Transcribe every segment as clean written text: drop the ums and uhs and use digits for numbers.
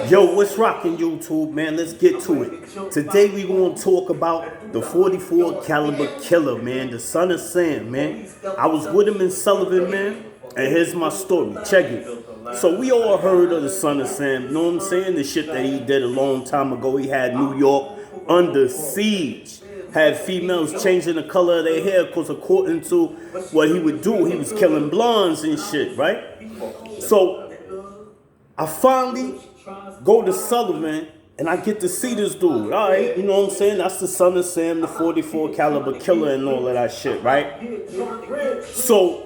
Yo, what's rocking YouTube, man? Let's get to it. Today we gonna talk about the 44 caliber killer, man, the son of Sam, man. I was with him in Sullivan, man, and here's my story. Check it. So we all heard of the son of Sam, you know what I'm saying? The shit that he did a long time ago. He had New York under siege. Had females changing the color of their hair because according to what he would do, he was killing blondes and shit, right? So I finally go to Sullivan and I get to see this dude. All right, you know what I'm saying? That's the son of Sam, the 44 caliber killer and all of that shit, right? So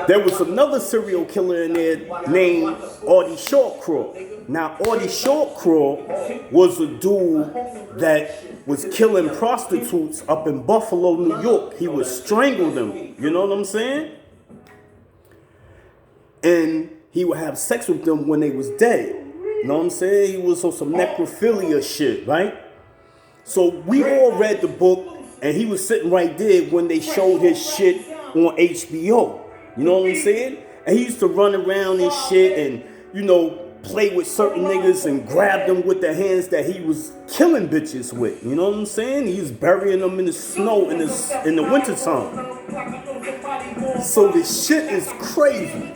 there was another serial killer in there named Artie Shortcroft. Now, Artie Shortcroft was a dude that was killing prostitutes up in Buffalo, New York. He would strangle them, you know what I'm saying? And he would have sex with them when they was dead. You know what I'm saying? He was on some necrophilia shit, right? So we all read the book, and he was sitting right there when they showed his shit on HBO. You know what I'm saying? And he used to run around and shit and, you know, play with certain niggas and grab them with the hands that he was killing bitches with. You know what I'm saying? He was burying them in the snow in the wintertime. So this shit is crazy.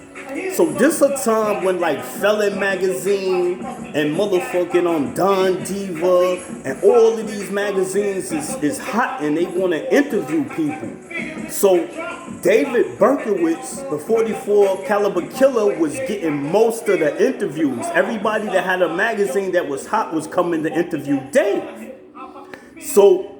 So this a time when like Felon Magazine and motherfucking Don Diva and all of these magazines is hot and they want to interview people. So David Berkowitz, the 44 caliber killer, was getting most of the interviews. Everybody that had a magazine that was hot was coming to interview Dave. So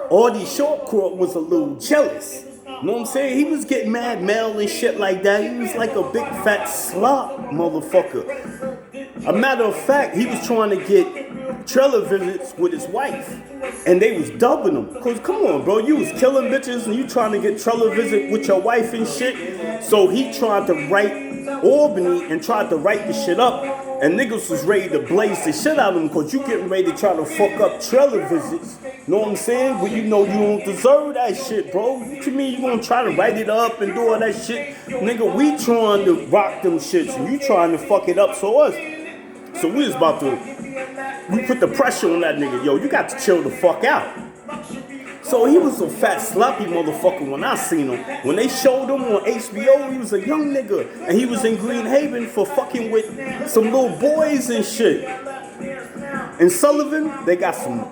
Artie Shortcroft was a little jealous. You know what I'm saying? He was getting mad mail and shit like that. He was like a big fat slop motherfucker. A matter of fact, he was trying to get trailer visits with his wife. And they was dubbing him. Cause come on, bro, you was killing bitches and you trying to get trailer visit with your wife and shit. So he tried to write Albany and tried to write the shit up. And niggas was ready to blaze the shit out of him because you getting ready to try to fuck up trailer visits. Know what I'm saying? Well, you know you don't deserve that shit, bro. What you mean you gonna try to write it up and do all that shit? Nigga, we trying to rock them shits and you trying to fuck it up so us. So we was about to, we put the pressure on that nigga. Yo, you got to chill the fuck out. So he was a fat, sloppy motherfucker when I seen him. When they showed him on HBO, he was a young nigga. And he was in Green Haven for fucking with some little boys and shit. In Sullivan, they got some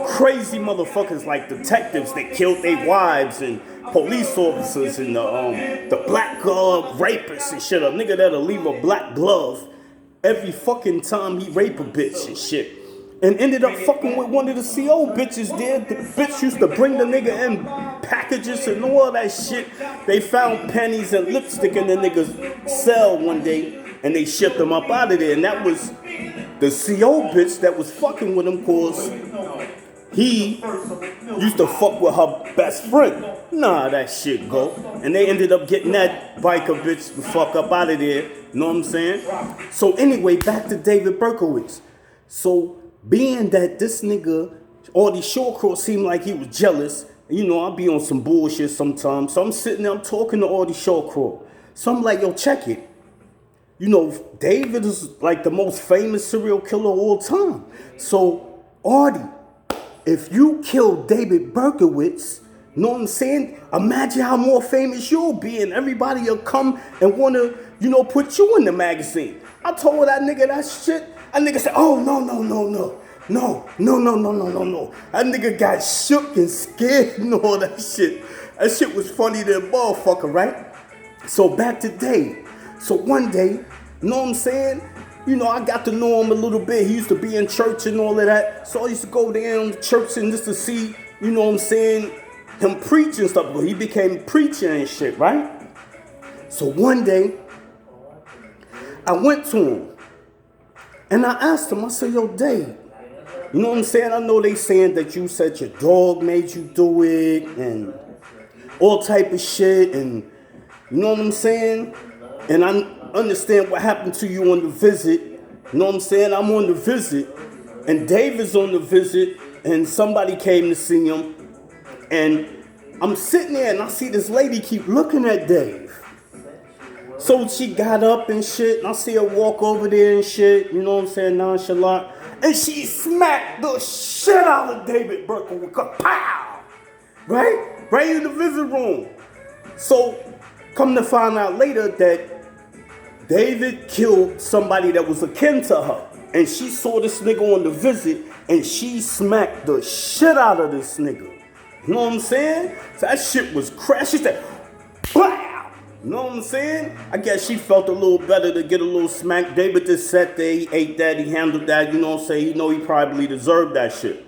crazy motherfuckers like detectives that killed their wives and police officers and the black rapists and shit. A nigga that'll leave a black glove every fucking time he rape a bitch and shit. And ended up fucking with one of the CO bitches there. The bitch used to bring the nigga in packages and all that shit. They found pennies and lipstick in the nigga's cell one day and they shipped him up out of there. And that was the CO bitch that was fucking with him cause he used to fuck with her best friend. Nah, that shit go. And they ended up getting that biker bitch the fuck up out of there. You know what I'm saying? So anyway, back to David Berkowitz. So being that this nigga, Artie Shortcroft, seemed like he was jealous, you know, I'll be on some bullshit sometimes. So I'm sitting there, I'm talking to Artie Shortcroft. So I'm like, yo, check it. You know, David is like the most famous serial killer of all time. So, Artie, if you kill David Berkowitz, you know what I'm saying? Imagine how more famous you'll be and everybody will come and want to, you know, put you in the magazine. I told that nigga that shit. That nigga said, oh, no. That nigga got shook and scared and all that shit. That shit was funny to the motherfucker, right? So back to Dave. So one day, you know what I'm saying? You know, I got to know him a little bit. He used to be in church and all of that. So I used to go down to church and just to see, you know what I'm saying, him preach and stuff. But he became a preacher and shit, right? So one day, I went to him. And I asked him, I said, yo, Dave, you know what I'm saying? I know they saying that you said your dog made you do it and all type of shit. And you know what I'm saying? And I understand what happened to you on the visit. You know what I'm saying? I'm on the visit. And Dave is on the visit. And somebody came to see him. And I'm sitting there and I see this lady keep looking at Dave. So she got up and shit, and I see her walk over there and shit, you know what I'm saying, nonchalant. And she smacked the shit out of David Berkowitz. Pow! Right? Right in the visit room. So, come to find out later that David killed somebody that was akin to her. And she saw this nigga on the visit, and she smacked the shit out of this nigga. You know what I'm saying? So that shit was crash. She said, BAM! You know what I'm saying? I guess she felt a little better to get a little smack. David just sat there, he ate that, he handled that, you know what I'm saying? You know he probably deserved that shit.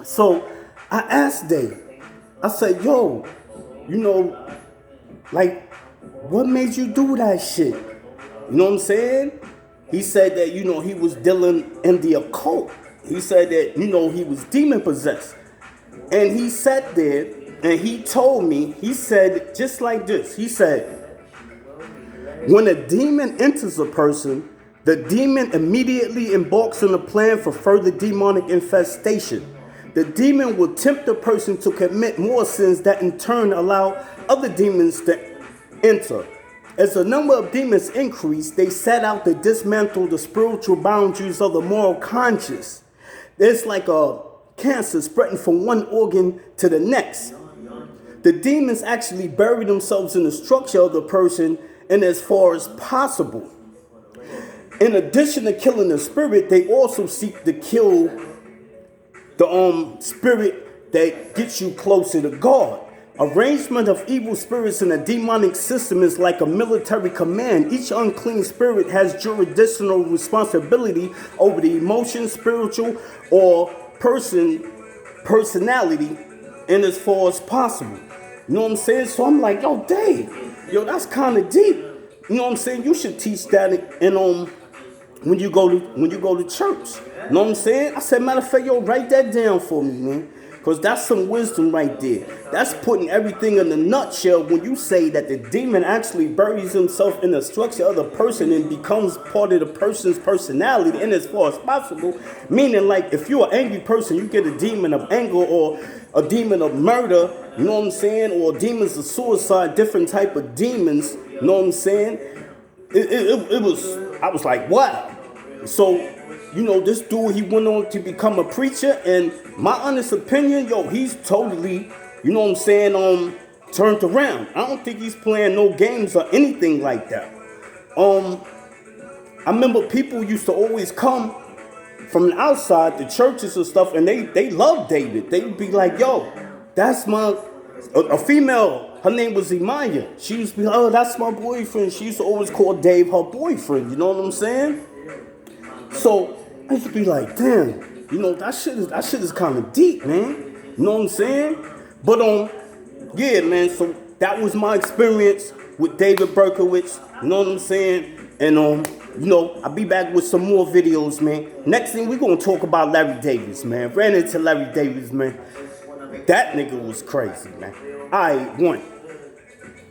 So I asked David, I said, yo, you know, like, what made you do that shit? You know what I'm saying? He said that, you know, he was dealing in the occult. He said that, you know, he was demon possessed. And he sat there and he told me, he said just like this, he said, when a demon enters a person, the demon immediately embarks on a plan for further demonic infestation. The demon will tempt the person to commit more sins that in turn allow other demons to enter. As the number of demons increased, they set out to dismantle the spiritual boundaries of the moral conscience. It's like a cancer spreading from one organ to the next. The demons actually bury themselves in the structure of the person and as far as possible. In addition to killing the spirit, they also seek to kill the spirit that gets you closer to God. Arrangement of evil spirits in a demonic system is like a military command. Each unclean spirit has jurisdictional responsibility over the emotion, spiritual, or personality, and as far as possible. You know what I'm saying? So I'm like, yo, Dave, yo, that's kind of deep. You know what I'm saying? You should teach that in when you go to church. You know what I'm saying? I said, matter of fact, yo, write that down for me, man. Because that's some wisdom right there. That's putting everything in a nutshell when you say that the demon actually buries himself in the structure of the person and becomes part of the person's personality and as far as possible. Meaning, like, if you're an angry person, you get a demon of anger or a demon of murder, you know what I'm saying? Or demons of suicide, different type of demons, you know what I'm saying? I was like, wow. So, you know, this dude, he went on to become a preacher, and my honest opinion, yo, he's totally, you know what I'm saying, turned around. I don't think he's playing no games or anything like that. I remember people used to always come from the outside, the churches and stuff, and they loved David. They would be like, yo, that's a female, her name was Imaya. She used to be like, oh, that's my boyfriend. She used to always call Dave her boyfriend, you know what I'm saying? So I used to be like, damn, you know, that shit is kind of deep, man. You know what I'm saying? But yeah, man. So that was my experience with David Berkowitz. You know what I'm saying? And you know, I'll be back with some more videos, man. Next thing we're gonna talk about Larry Davis, man. Ran into Larry Davis, man. That nigga was crazy, man. I won.